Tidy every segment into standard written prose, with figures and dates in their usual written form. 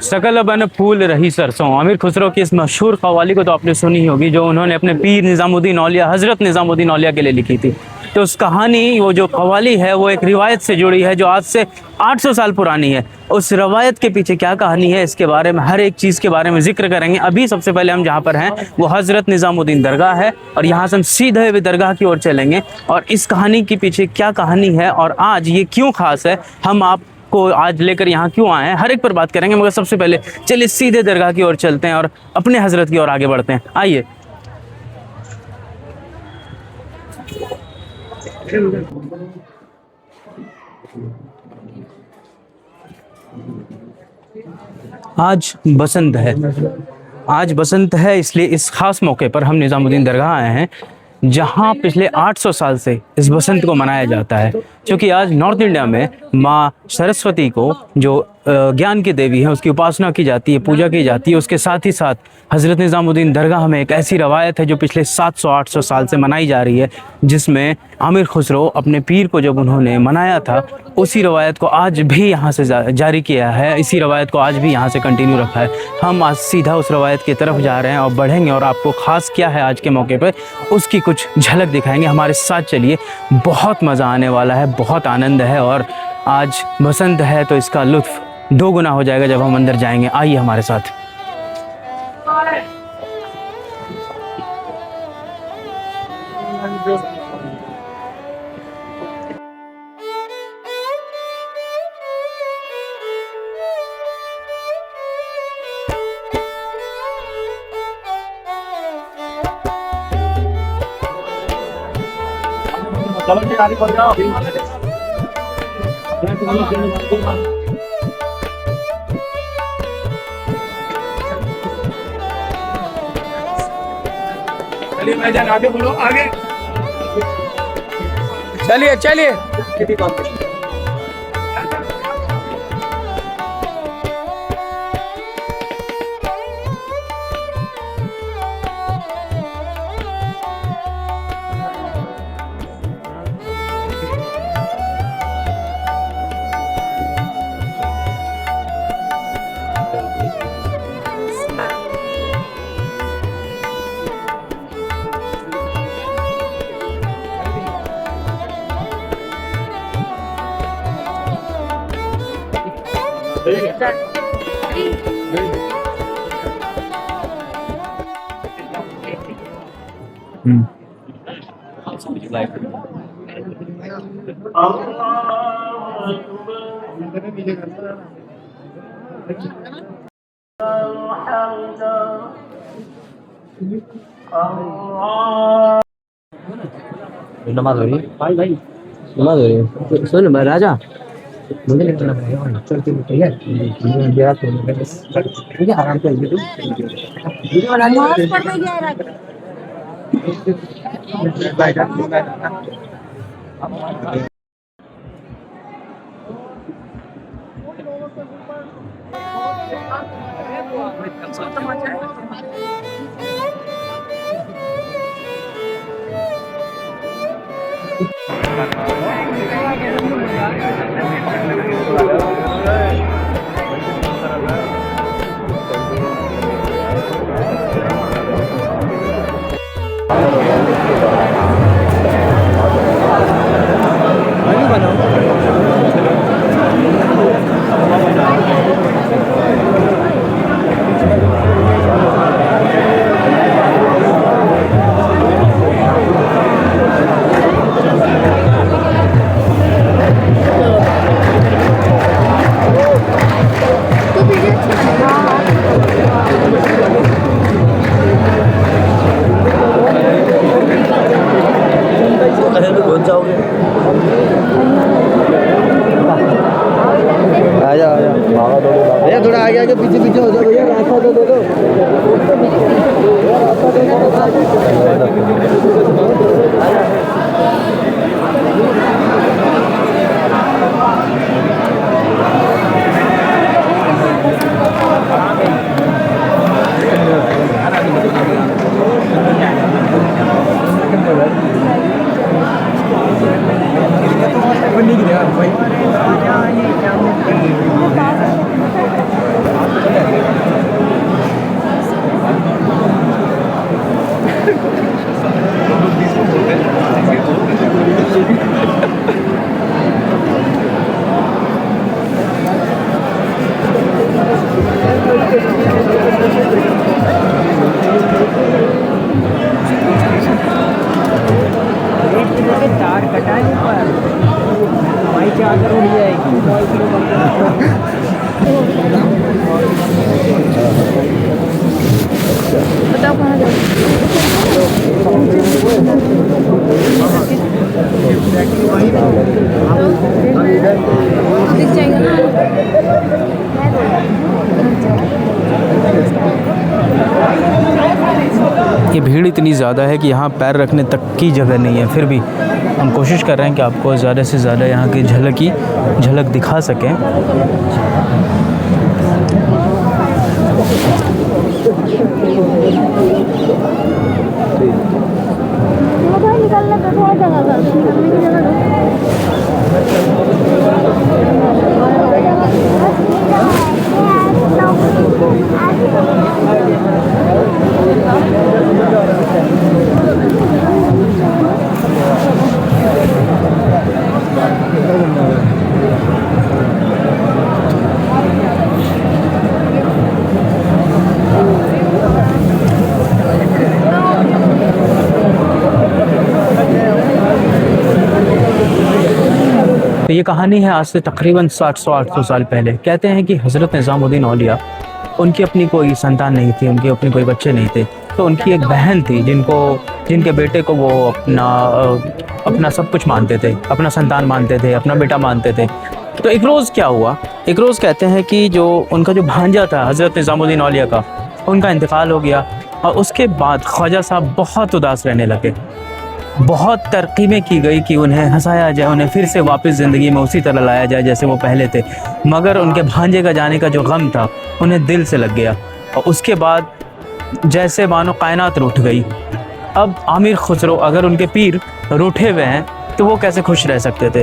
सकल बन फूल रही सरसों, आमिर खुसरो की इस मशहूर कव्वाली को तो आपने सुनी होगी, जो उन्होंने अपने पीर निज़ामुद्दीन औलिया हज़रत निज़ामुद्दीन औलिया के लिए लिखी थी। तो उस कहानी, वो जो कव्वाली है, वो एक रिवायत से जुड़ी है जो आज से 800 साल पुरानी है। उस रवायत के पीछे क्या कहानी है, इसके बारे में, हर एक चीज़ के बारे में जिक्र करेंगे। अभी सबसे पहले हम जहाँ पर हैं वो हज़रत निज़ामुद्दीन दरगाह है, और यहाँ से हम सीधे भी दरगाह की ओर चलेंगे, और इस कहानी के पीछे क्या कहानी है और आज ये क्यों खास है, हम आप को आज लेकर यहाँ क्यों आए हैं, हर एक पर बात करेंगे। मगर सबसे पहले चलिए सीधे दरगाह की ओर चलते हैं और अपने हजरत की ओर आगे बढ़ते हैं। आइए। आज बसंत है, आज बसंत है, इसलिए इस खास मौके पर हम निज़ामुद्दीन दरगाह आए हैं, जहाँ पिछले 800 साल से इस बसंत को मनाया जाता है। क्योंकि आज नॉर्थ इंडिया में माँ सरस्वती को, जो ज्ञान की देवी है, उसकी उपासना की जाती है, पूजा की जाती है। उसके साथ ही साथ हज़रत निज़ामुद्दीन दरगाह में एक ऐसी रवायत है जो पिछले 700-800 साल से मनाई जा रही है, जिसमें आमिर खुसरो अपने पीर को जब उन्होंने मनाया था, उसी रवायत को आज भी यहाँ से जारी किया है, इसी रवायत को आज भी यहाँ से कंटिन्यू रखा है। हम आज सीधा उस रवायत की तरफ जा रहे हैं और बढ़ेंगे, और आपको ख़ास क्या है आज के मौके पर, उसकी कुछ झलक दिखाएंगे। हमारे साथ चलिए, बहुत मज़ा आने वाला है, बहुत आनंद है, और आज बसंत है तो इसका लुत्फ़ दो गुना हो जाएगा जब हम अंदर जाएंगे। आइए हमारे साथ। चलिए भाईजान, आगे बोलो, आगे चलिए चलिए। नमाज हो रही है भाई, नमाज हो रही है। सुन भाई राजा, मुझे निकलना पड़ेगा, चल के तैयार ठीक है, आराम से वीडियो बनानी है। बताओ कहाँ जाओ। दिख जाएगा ना। ये भीड़ इतनी ज़्यादा है कि यहाँ पैर रखने तक की जगह नहीं है, फिर भी हम कोशिश कर रहे हैं कि आपको ज़्यादा से ज़्यादा यहाँ की झलक दिखा सकें। भाई निकलने का थोड़ा जगह था, निकलने की जगह तो ये कहानी है आज से तकरीबन 700-800 साल पहले। कहते हैं कि हज़रत निज़ामुद्दीन औलिया, उनकी अपनी कोई संतान नहीं थी, उनके अपने कोई बच्चे नहीं थे, तो उनकी एक बहन थी जिनके बेटे को वो अपना सब कुछ मानते थे, अपना संतान मानते थे, अपना बेटा मानते थे। तो एक रोज़ क्या हुआ, एक रोज़ कहते हैं कि उनका जो भांजा था हज़रत निज़ामुद्दीन औलिया का, उनका इंतकाल हो गया। और उसके बाद ख्वाजा साहब बहुत उदास रहने लगे। बहुत तरकीबें की गई कि उन्हें हंसाया जाए, उन्हें फिर से वापस ज़िंदगी में उसी तरह लाया जाए जैसे वो पहले थे, मगर उनके भांजे का जाने का जो गम था उन्हें दिल से लग गया। और उसके बाद जैसे मानो कायनात रूठ गई। अब आमिर खुसरो, अगर उनके पीर रूठे हुए हैं तो वो कैसे खुश रह सकते थे।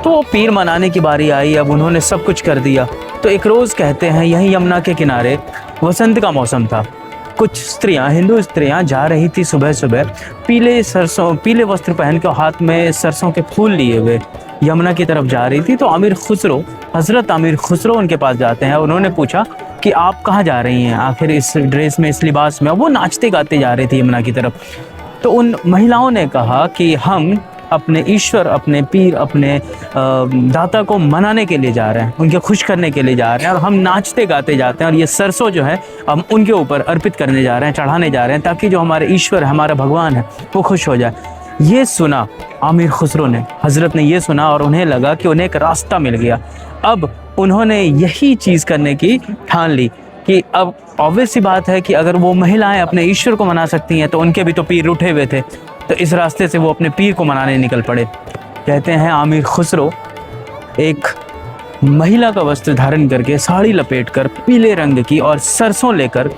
तो वो पीर मनाने की बारी आई, अब उन्होंने सब कुछ कर दिया। तो एक रोज़ कहते हैं यहीं यमुना के किनारे वसंत का मौसम था, कुछ स्त्रियां, हिंदू स्त्रियां जा रही थी सुबह सुबह पीले वस्त्र पहन के, हाथ में सरसों के फूल लिए हुए यमुना की तरफ जा रही थी। तो हज़रत आमिर खुसरो उनके पास जाते हैं। उन्होंने पूछा कि आप कहाँ जा रही हैं आखिर इस ड्रेस में, इस लिबास में। वो नाचते गाते जा रही थी यमुना की तरफ। तो उन महिलाओं ने कहा कि हम अपने ईश्वर, अपने पीर, अपने दाता को मनाने के लिए जा रहे हैं, उनके खुश करने के लिए जा रहे हैं, और हम नाचते गाते जाते हैं। और ये सरसों जो है हम उनके ऊपर अर्पित करने जा रहे हैं, चढ़ाने जा रहे हैं, ताकि जो हमारे ईश्वर, हमारा भगवान है, वो खुश हो जाए। ये सुना आमिर खुसरो ने, हज़रत ने ये सुना और उन्हें लगा कि उन्हें एक रास्ता मिल गया। अब उन्होंने यही चीज़ करने की ठान ली कि अब ऑब्वियस सी बात है कि अगर वो महिलाएं अपने ईश्वर को मना सकती हैं तो उनके भी तो पीर उठे हुए थे। तो इस रास्ते से वो अपने पीर को मनाने निकल पड़े। कहते हैं आमिर खुसरो एक महिला का वस्त्र धारण करके, साड़ी लपेटकर, पीले रंग की और सरसों लेकर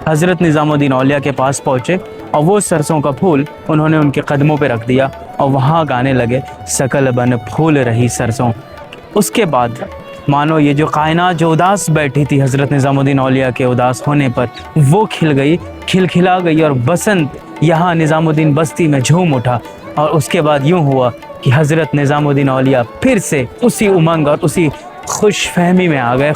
हज़रत निज़ामुद्दीन औलिया के पास पहुँचे, और वो सरसों का फूल उन्होंने उनके कदमों पे रख दिया और वहाँ गाने लगे, सकल बन फूल रही सरसों। उसके बाद मानो ये जो कायनात जो उदास बैठी थी हज़रत निज़ामुद्दीन औलिया के उदास होने पर, वो खिलखिला गई और बसंत यहाँ निज़ामुद्दीन बस्ती में झूम उठा। और उसके बाद यूँ हुआ कि हज़रत निज़ामुद्दीन औलिया फिर से उसी उमंग और उसी खुश फहमी में आ गए,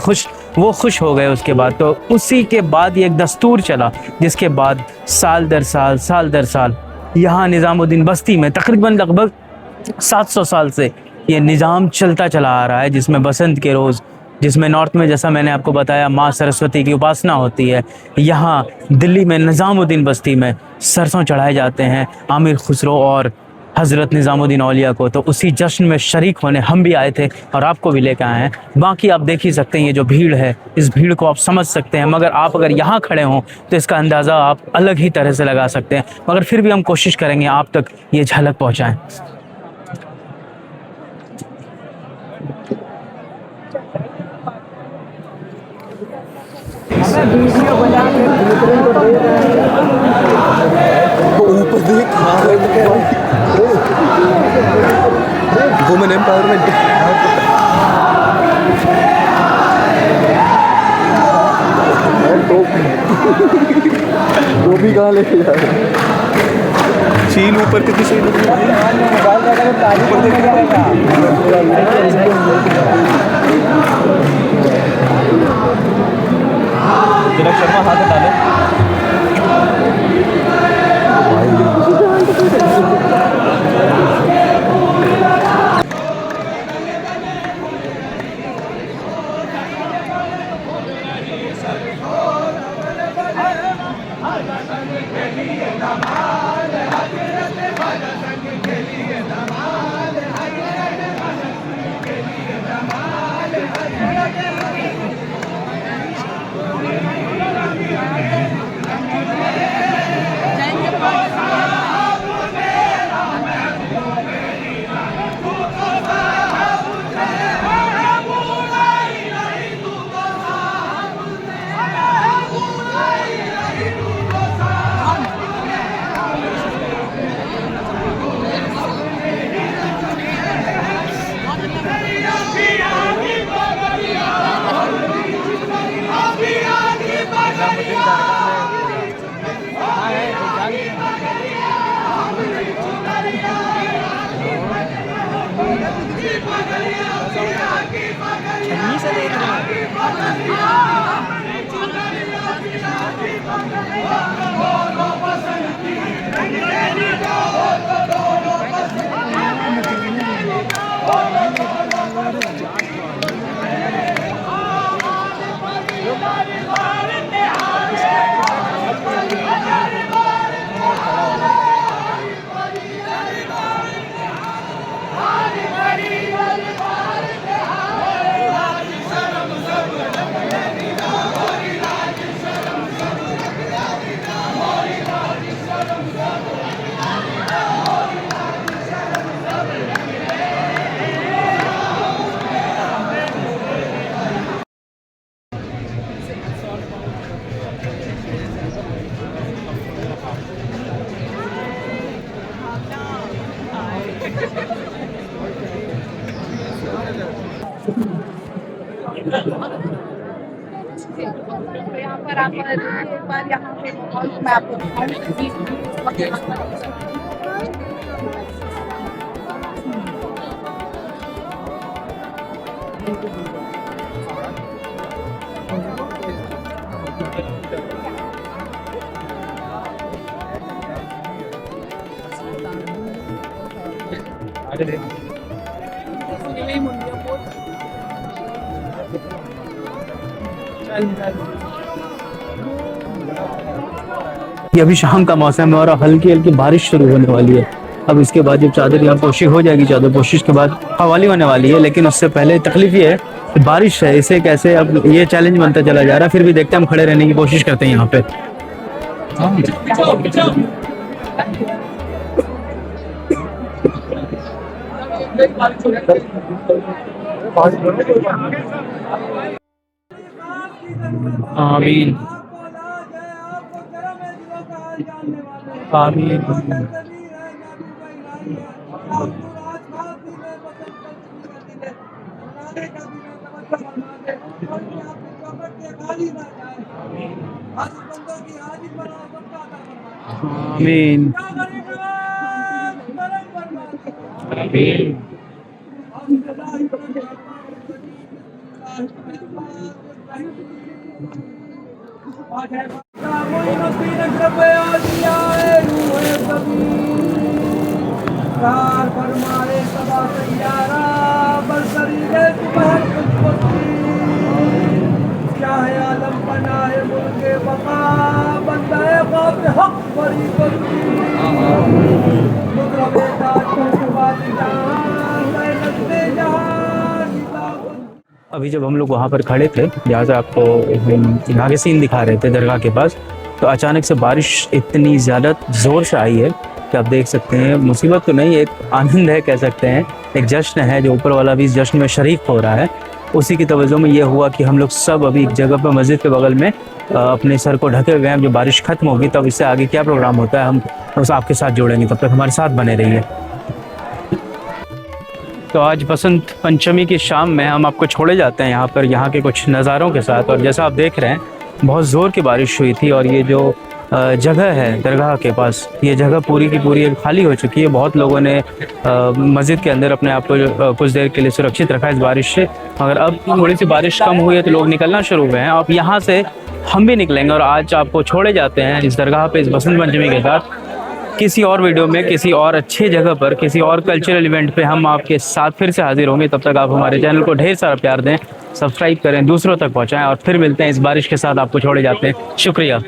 वो खुश हो गए। उसके बाद तो उसी के बाद ये एक दस्तूर चला, जिसके बाद साल दर साल यहाँ निज़ामुद्दीन बस्ती में तकरीबन लगभग 700 साल से ये निज़ाम चलता चला आ रहा है, जिसमें बसंत के रोज़, जिसमें नॉर्थ में जैसा मैंने आपको बताया माँ सरस्वती की उपासना होती है, यहाँ दिल्ली में निज़ामुद्दीन बस्ती में सरसों चढ़ाए जाते हैं आमिर खुसरो और हज़रत निज़ामुद्दीन औलिया को। तो उसी जश्न में शरीक होने हम भी आए थे और आपको भी लेकर आए हैं। बाकी आप देख ही सकते हैं ये जो भीड़ है, इस भीड़ को आप समझ सकते हैं, मगर आप अगर यहाँ खड़े हों तो इसका अंदाज़ा आप अलग ही तरह से लगा सकते हैं। मगर फिर भी हम कोशिश करेंगे आप तक ये झलक पहुँचाएँ। ऊपर देख, वुमेन एम्पावरमेंट। वो भी कहाँ लेके जा रहे हैं? चील ऊपर कितनी सही लग रही जनक शर्मा हाथ डाले। अगर आप एक बार यहाँ पे मैं आपको दिखाऊँ। ये अभी शाम का मौसम है और हल्की हल्की बारिश शुरू होने वाली है। अब इसके बाद जब चादर यहाँ पोशी हो जाएगी, चादर पोशिश के बाद हवाली होने वाली है, लेकिन उससे पहले तकलीफ ये है कि बारिश है, इसे कैसे, अब ये चैलेंज बनता चला जा रहा है। फिर भी देखते हैं, हम खड़े रहने की कोशिश करते हैं यहाँ पे। आमीन आमीन। आमीन आमीन। अभी जब हम लोग वहाँ पर खड़े थे, जहाँ से आपको यहाँ के सीन दिखा रहे थे दरगाह के पास, तो अचानक से बारिश इतनी ज़्यादा ज़ोर से आई है कि आप देख सकते हैं। मुसीबत तो नहीं, एक आनंद है कह सकते हैं, एक जश्न है जो ऊपर वाला भी इस जश्न में शरीक हो रहा है। उसी की तवज्जो में ये हुआ कि हम लोग सब अभी एक जगह पर मस्जिद के बगल में अपने सर को ढके हुए हैं। जो बारिश खत्म होगी तब इससे आगे क्या प्रोग्राम होता है हम उस आपके साथ जोड़ेंगे, तब तक हमारे साथ बने रहिए। तो आज बसंत पंचमी की शाम में हम आपको छोड़े जाते हैं यहाँ पर, यहाँ के कुछ नज़ारों के साथ। और जैसा आप देख रहे हैं, बहुत ज़ोर की बारिश हुई थी और ये जो जगह है दरगाह के पास, ये जगह पूरी की पूरी खाली हो चुकी है। बहुत लोगों ने मस्जिद के अंदर अपने आप को कुछ देर के लिए सुरक्षित रखा इस बारिश से, मगर अब थोड़ी सी बारिश कम हुई है तो लोग निकलना शुरू हुए हैं। अब यहाँ से हम भी निकलेंगे और आज आपको छोड़े जाते हैं इस दरगाह पे इस बसंत पंचमी के साथ। किसी और वीडियो में, किसी और अच्छे जगह पर, किसी और कल्चरल इवेंट पे हम आपके साथ फिर से हाजिर होंगे। तब तक आप हमारे चैनल को ढेर सारा प्यार दें, सब्सक्राइब करें, दूसरों तक पहुँचाएँ और फिर मिलते हैं इस बारिश के साथ। आपको छोड़े जाते हैं। शुक्रिया।